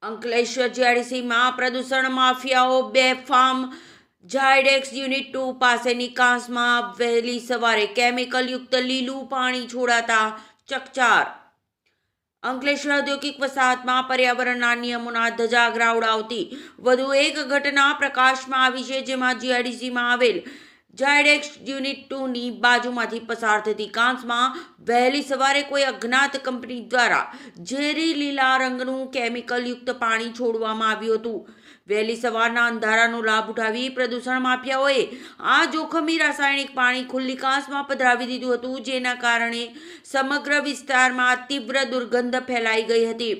અંકલેશ્વર જીઆઈડીસીમાં પ્રદૂષણ માફિયાઓ બેફામ। ઝાયડેક્સ યુનિટ 2 પાસેની કાંસમાં વહેલી સવારે કેમિકલયુક્ત લીલું પાણી છોડાતા ચકચાર। અંકલેશ્વર ઔદ્યોગિક વસાહતમાં પર્યાવરણના નિયમોના ધજાગરા ઉડાવતી વધુ એક ઘટના પ્રકાશમાં આવી છે, જેમાં જીઆઈડીસીમાં આવેલ ઝાયડેક્સ યુનિટ 2ની બાજુમાંથી પસાર થતી કાંસમાં વહેલી સવારે કોઈ અજ્ઞાત કંપની દ્વારા ઝેરી લીલા રંગનું કેમિકલયુક્ત પાણી છોડવામાં આવ્યું હતું। વહેલી સવારના અંધારાનો લાભ ઉઠાવી પ્રદૂષણ માફિયાઓએ આ જોખમી રાસાયણિક પાણી ખુલ્લી કાંસમાં પધરાવી દીધું હતું, જેના કારણે સમગ્ર વિસ્તારમાં તીવ્ર દુર્ગંધ ફેલાઈ ગઈ હતી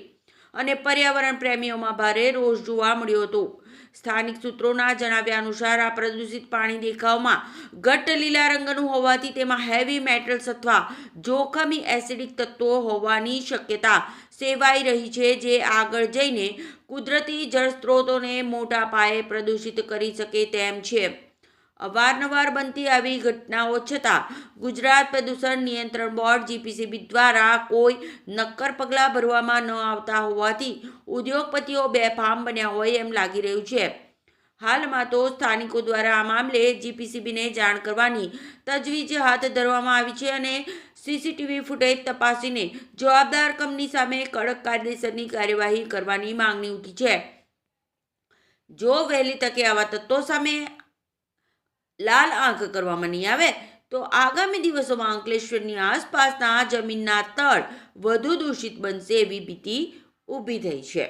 અને પર્યાવરણ પ્રેમીઓમાં ભારે રોષ જોવા મળ્યો હતો। સ્થાનિક સૂત્રોના જણાવ્યા અનુસાર આ પ્રદૂષિત પાણી દેખાવમાં ઘટ્ટ લીલા રંગનું હોવાથી તેમાં હેવી મેટલ્સ અથવા જોખમી એસિડિક તત્વો હોવાની શક્યતા સેવાઈ રહી છે, જે આગળ જઈને કુદરતી જળસ્ત્રોતોને મોટા પાયે પ્રદૂષિત કરી શકે તેમ છે। અવારનવાર બનતી આવી ઘટનાઓ છતાં ગુજરાત પ્રદૂષણ નિયંત્રણ બોર્ડ જીપીસીબી દ્વારા કોઈ નક્કર પગલાં ભરવામાં ન આવતા હોવાથી ઉદ્યોગપતિઓ બેફામ બન્યા હોય એમ લાગી રહ્યું છે। હાલમાં તો સ્થાનિકો દ્વારા આ મામલે જીપીસીબીને જાણ કરવાની તજવીજ હાથ ધરવામાં આવી છે અને સીસીટીવી ફૂટેજ તપાસીને જવાબદાર કંપની સામે કડક કાયદેસરની કાર્યવાહી કરવાની માંગણી ઉઠી છે। જો વહેલી તકે આવા તત્વો સામે લાલ આંખ કરવામાં નહીં આવે તો આગામી દિવસોમાં અંકલેશ્વરની આસપાસના જમીનના તળ વધુ દૂષિત બનશે એવી ભીતિ ઊભી થઈ છે।